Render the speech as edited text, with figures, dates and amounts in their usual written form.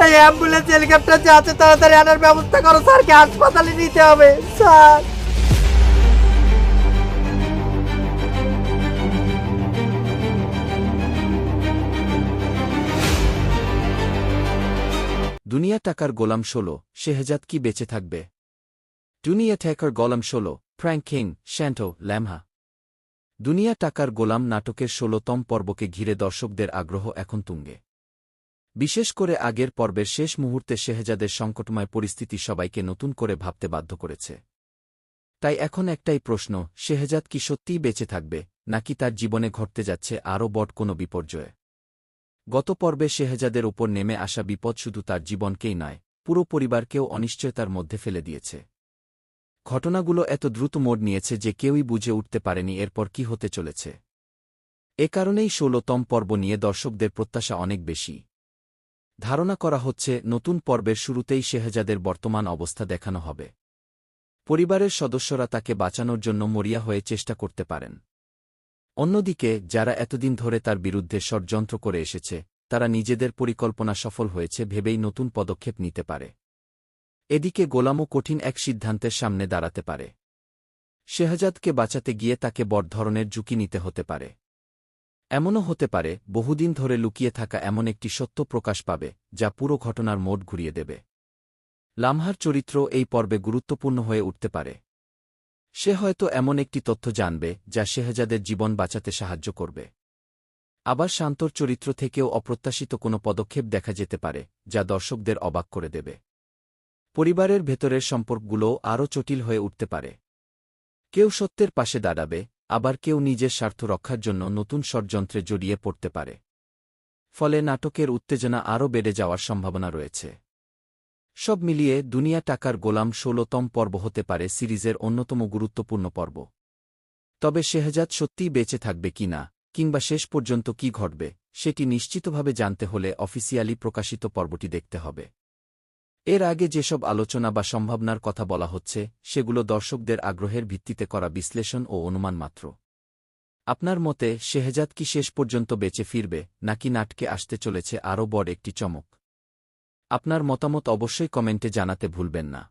এই ambulance helicopter যে আছে তাড়াতাড়ি আনার ব্যবস্থা করো, স্যারকে হাসপাতালে নিতে হবে স্যার। দুনিয়া টাকার গোলাম ১৬, শেহজাদ কি বেঁচে থাকবে? দুনিয়া টাকার গোলাম ১৬, ফ্র্যাঙ্ক কিং, শ্যান্টো, ল্যামহা। দুনিয়া টাকার গোলাম নাটকের ১৬তম পর্বকে ঘিরে দর্শকদের আগ্রহ এখন তুঙ্গে। বিশেষ করে আগের পর্বের শেষ মুহূর্তে শেহজাদের সংকটময় পরিস্থিতি সবাইকে নতুন করে ভাবতে বাধ্য করেছে। তাই এখন একটাই প্রশ্ন, শেহজাদ কি সত্যিই বেঁচে থাকবে, নাকি তার জীবনে ঘটতে যাচ্ছে আরও বড় কোনো বিপর্যয়? গত পর্বে শেহজাদের ওপর নেমে আসা বিপদ শুধু তার জীবনকেই নয়, পুরো পরিবারকেও অনিশ্চয়তার মধ্যে ফেলে দিয়েছে। ঘটনাগুলো এত দ্রুত মোড় নিয়েছে যে কেউই বুঝে উঠতে পারেনি এরপর কি হতে চলেছে। এ কারণেই ১৬তম পর্ব নিয়ে দর্শকদের প্রত্যাশা অনেক বেশি। ধারণা করা হচ্ছে নতুন পর্বের শুরুতেই শেহজাদের বর্তমান অবস্থা দেখানো হবে। পরিবারের সদস্যরা তাকে বাঁচানোর জন্য মরিয়া হয়ে চেষ্টা করতে পারেন। অন্যদিকে যারা এতদিন ধরে তার বিরুদ্ধে ষড়যন্ত্র করে এসেছে, তারা নিজেদের পরিকল্পনা সফল হয়েছে ভেবেই নতুন পদক্ষেপ নিতে পারে। এদিকে গোলামও কঠিন এক সিদ্ধান্তের সামনে দাঁড়াতে পারে। শেহজাদকে বাঁচাতে গিয়ে তাকে বড় ধরনের ঝুঁকি নিতে হতে পারে। এমনও হতে পারে বহুদিন ধরে লুকিয়ে থাকা এমন একটি সত্য প্রকাশ পাবে যা পুরো ঘটনার মোড় ঘুরিয়ে দেবে। লামহার চরিত্র এই পর্বে গুরুত্বপূর্ণ হয়ে উঠতে পারে। সে হয়তো এমন একটি তথ্য জানবে যা শেহজাদের জীবন বাঁচাতে সাহায্য করবে। আবার শান্তর চরিত্র থেকেও অপ্রত্যাশিত কোনো পদক্ষেপ দেখা যেতে পারে যা দর্শকদের অবাক করে দেবে। পরিবারের ভেতরের সম্পর্কগুলোও আরও জটিল হয়ে উঠতে পারে। কেউ সত্যের পাশে দাঁড়াবে, আবার কেউ নিজের স্বার্থ রক্ষার জন্য নতুন ষড়যন্ত্রে জড়িয়ে পড়তে পারে। ফলে নাটকের উত্তেজনা আরও বেড়ে যাওয়ার সম্ভাবনা রয়েছে। সব মিলিয়ে দুনিয়া টাকার গোলাম ১৬তম পর্ব হতে পারে সিরিজের অন্যতম গুরুত্বপূর্ণ পর্ব। তবে শেহজাদ সত্যিই বেঁচে থাকবে কিনা, কিংবা শেষ পর্যন্ত কি ঘটবে, সেটি নিশ্চিতভাবে জানতে হলে অফিসিয়ালি প্রকাশিত পর্বটি দেখতে হবে। এর আগে যেসব আলোচনা বা সম্ভাবনার কথা বলা হচ্ছে সেগুলো দর্শকদের আগ্রহের ভিত্তিতে করা বিশ্লেষণ ও অনুমান মাত্র। আপনার মতে শেহজাদ কি শেষ পর্যন্ত বেঁচে ফিরবে, নাকি নাটকে আসতে চলেছে আরও বড় একটি চমক? আপনার মতামত অবশ্যই কমেন্টে জানাতে ভুলবেন না।